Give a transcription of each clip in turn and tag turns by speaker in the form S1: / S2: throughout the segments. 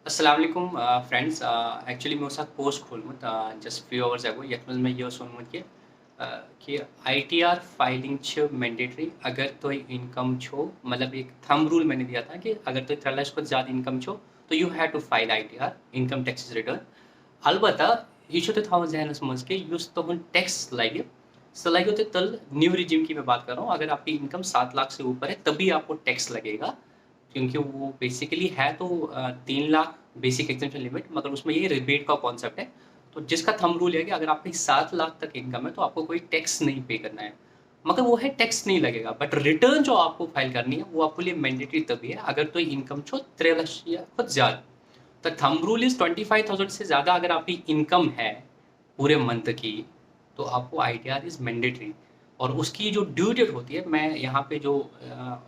S1: अस्सलाम वालेकुम friends. Actually मैं उस वक्त पोस्ट खोलूँ जस्ट फ्यू आवर्स अगो यथ मैं ये सोनमु कि आईटीआर फाइलिंग मैंडेटरी अगर तो इनकम छो मतलब एक थंब रूल मैंने दिया था कि अगर तो 3 लाख ज़्यादा इनकम छो तो you have to file ITR income tax return. अलबत्ता ये छो तो जहनस मज के युस तुम टैक्स लगे सो लगे तो तल न्यू रिजिम की मैं बात कर रहा हूँ। अगर आपकी इनकम 7 लाख से ऊपर है तभी आपको टैक्स लगेगा, क्योंकि वो बेसिकली है तो 3 लाख बेसिक एग्जेम्पशन लिमिट, मगर उसमें ये रिबेट का कॉन्सेप्ट है। तो जिसका थंब रूल है कि अगर आपकी 7 लाख तक इनकम है तो आपको कोई टैक्स नहीं पे करना है, मगर वो है टैक्स नहीं लगेगा। बट रिटर्न जो आपको फाइल करनी है वो आपके लिए मैंडेटरी तभी है अगर तो इनकम छो 3 लाख या कुछ ज़्यादा। द थंब रूल इज 25,000 से ज़्यादा अगर आपकी इनकम है पूरे मंथ की तो आपको आईटीआर इज मैंडेटरी। और उसकी जो ड्यू डेट होती है, मैं यहाँ पे जो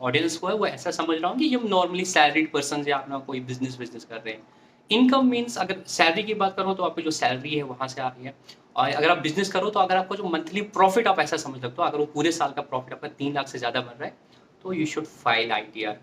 S1: ऑडियंस को है वो ऐसा समझ रहा हूँ कि ये नॉर्मली सैलरीड पर्सन या अपना कोई बिजनेस कर रहे हैं। इनकम मीन्स अगर सैलरी की बात करो तो आपकी जो सैलरी है वहाँ से आ रही है। और अगर आप बिजनेस करो तो अगर आपका जो मंथली प्रॉफिट आप ऐसा समझ सकते हो, अगर वो पूरे साल का प्रॉफिट आपका 3 लाख से ज़्यादा बन रहा है तो यू शुड फाइल आईटीआर।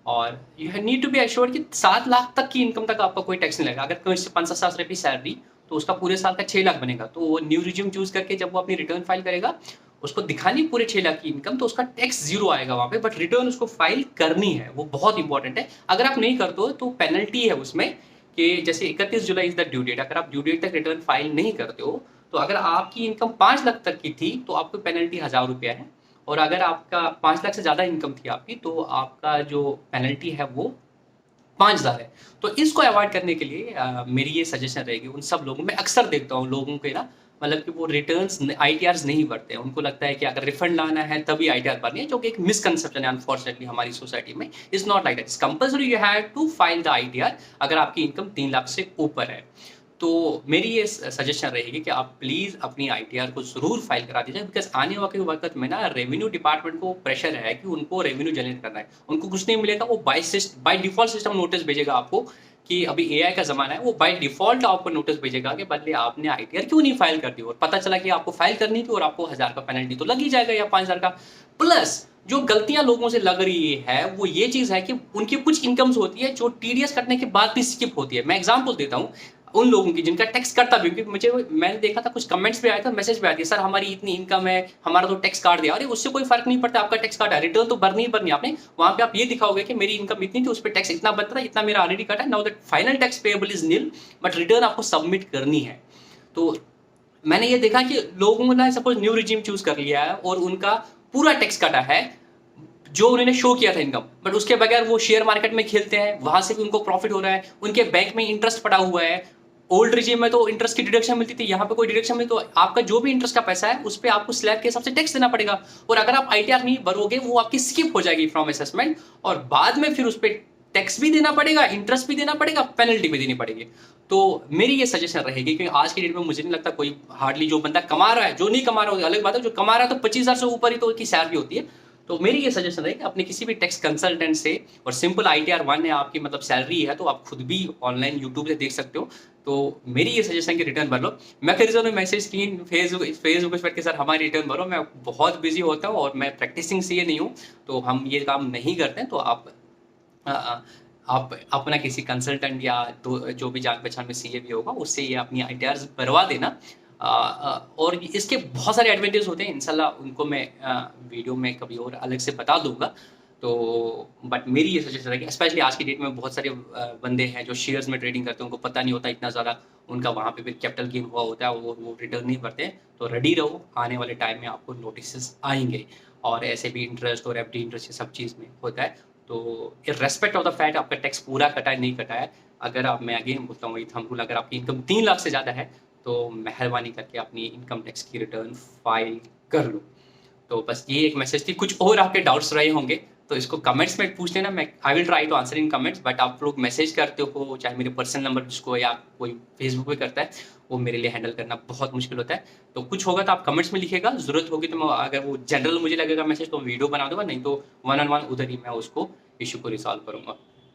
S1: और you need to be assured कि 7 लाख तक की इनकम तक आपका कोई टैक्स नहीं लगेगा। अगर कोई 50,000 रुपये सैलरी तो उसका पूरे साल का 6 लाख बनेगा, तो वो न्यू रिज्यूम चूज करके जब वो अपनी रिटर्न फाइल करेगा उसको दिखानी पूरे 6 लाख की इनकम, तो उसका टैक्स जीरो आएगा वहाँ पे। बट रिटर्न उसको फाइल करनी है, वो बहुत इंपॉर्टेंट है। अगर आप नहीं करते हो तो पेनल्टी है उसमें कि जैसे 31 July is the due date, अगर आप ड्यू डेट तक रिटर्न फाइल नहीं करते हो तो अगर आपकी इनकम 5 लाख तक की थी तो आपको पेनल्टी 1000 रुपया है। और अगर आपका 5 लाख से ज़्यादा इनकम थी आपकी तो आपका जो पेनल्टी है वो 5,000 है। तो इसको अवॉइड करने के लिए मेरी ये सजेशन रहेगी उन सब लोगों में, अक्सर देखता हूँ लोगों के ना, मतलब कि वो रिटर्न्स आईटीआर्स नहीं भरते हैं। उनको लगता है कि अगर रिफंड लाना है तभी आईटीआर भरनी है, जो कि एक मिसकंसेप्शन है अनफॉर्चुनेटली हमारी सोसाइटी में। Is not like that, it's compulsory you have to file the ITR अगर आपकी इनकम 3 लाख से ऊपर है। तो मेरी ये सजेशन रहेगी कि आप प्लीज़ अपनी आईटीआर को ज़रूर फाइल करा दीजिए, बिकॉज आने वाले वक्त में ना रेवेन्यू डिपार्टमेंट को प्रेशर है कि उनको रेवेन्यू जनरेट करना है। उनको कुछ नहीं मिलेगा, वो बाय डिफॉल्ट सिस्टम नोटिस भेजेगा आपको कि अभी एआई का ज़माना है। वो बाय डिफॉल्ट आपको नोटिस भेजेगा कि बदले आपने आईटीआर क्यों नहीं फाइल कर दी, और पता चला कि आपको फाइल करनी थी और आपको 1000 का पेनल्टी तो लग ही जाएगा या 5,000 का। प्लस जो गलतियां लोगों से लग रही है वो ये चीज़ है कि उनकी कुछ इनकम्स होती है जो टीडीएस कटने के बाद भी स्किप होती है। मैं एग्जांपल देता हूँ उन लोगों की जिनका टैक्स कटता भी, क्योंकि मैंने देखा था कुछ कमेंट्स पे आया था, मैसेज पे आया था, सर हमारी इतनी इनकम है हमारा तो टैक्स काट दिया। अरे उससे कोई फर्क नहीं पड़ता, आपका टैक्स काटा, रिटर्न तो भरनी ही भरनी है आपने। वहां पे आप ये दिखाओगे कि मेरी इनकम इतनी थी, उस पर टैक्स इतना बनता था, इतना मेरा ऑलरेडी कटा है, now that final tax payable is nil, but return आपको सबमिट करनी है। तो मैंने ये देखा कि लोगों ने सपोज न्यू रिजीम चूज कर लिया है और उनका पूरा टैक्स कटा है जो उन्होंने शो किया था इनकम, बट उसके बगैर वो शेयर मार्केट में खेलते हैं, वहां से भी उनको प्रॉफिट हो रहा है, उनके बैंक में इंटरेस्ट पड़ा हुआ है। ओल्ड रिजीम में तो इंटरेस्ट की डिडक्शन मिलती थी, यहाँ पे कोई डिडक्शन मिली तो आपका जो भी इंटरेस्ट का पैसा है उस पर आपको स्लैब के हिसाब से टैक्स देना पड़ेगा। और अगर आप आईटीआर नहीं भरोगे वो आपकी स्किप हो जाएगी फ्रॉम असेसमेंट, और बाद में फिर उस पर टैक्स भी देना पड़ेगा, इंटरेस्ट भी देना पड़ेगा, पेनल्टी भी देनी पड़ेगी। तो मेरी ये सजेशन रहेगी कि आज की डेट में मुझे नहीं लगता कोई हार्डली जो बंदा कमा रहा है, जो नहीं कमा रहा है अलग बात है, जो कमा रहा है तो 25,000 से ऊपर ही तो की सैलरी होती है। तो मेरी ये सजेशन है कि अपने किसी भी टैक्स कंसल्टेंट से, और सिंपल आईटीआर 1 है आपकी मतलब सैलरी है तो आप खुद भी ऑनलाइन यूट्यूब से देख सकते हो। तो मेरी ये सजेशन कि रिटर्न भर लो। मैं फिर से मैसेज स्क्रीन फेसबुक पर कि सर हमारी रिटर्न भरो, मैं बहुत बिजी होता हूँ और मैं प्रैक्टिसिंग सीए नहीं हूँ तो हम ये काम नहीं करते हैं। तो आप अपना किसी कंसल्टेंट या जो भी जान पहचान में सीए भी होगा उससे ये अपनी आईटीआर भरवा देना। और इसके बहुत सारे एडवांटेज होते हैं, इंशाल्लाह उनको मैं वीडियो में कभी और अलग से बता दूंगा। तो बट मेरी ये सजेशन है कि स्पेशली आज की डेट में बहुत सारे बंदे हैं जो शेयर्स में ट्रेडिंग करते हैं, उनको पता नहीं होता इतना ज़्यादा उनका वहाँ पे फिर कैपिटल गेन हुआ होता है, वो रिटर्न नहीं भरते हैं। तो रेडी रहो, आने वाले टाइम में आपको नोटिस आएंगे। और ऐसे भी इंटरेस्ट और एफडी इंटरेस्ट ये सब चीज़ में होता है। तो रेस्पेक्ट ऑफ द फैक्ट आपका टैक्स पूरा कटा है नहीं कटा है, अगर आप, मैं अगेन बोलता हूँ वही थंब रूल, अगर आपकी इनकम 3 लाख से ज़्यादा है तो मेहरबानी करके अपनी इनकम टैक्स की रिटर्न फाइल कर लो। तो बस ये एक मैसेज थी। कुछ और आपके डाउट्स रहे होंगे तो इसको कमेंट्स में पूछ लेना, मैं I will try to answer in comments. But आप लोग मैसेज करते हो चाहे मेरे पर्सनल नंबर जिसको, या कोई फेसबुक पे करता है, वो मेरे लिए हैंडल करना बहुत मुश्किल होता है। तो कुछ होगा तो आप कमेंट्स में लिखिएगा, जरूरत होगी तो मैं, अगर वो जनरल मुझे लगेगा मैसेज तो वीडियो बना दूंगा, नहीं तो वन ऑन वन उधर ही मैं उसको इशू को रिसॉल्व करूंगा।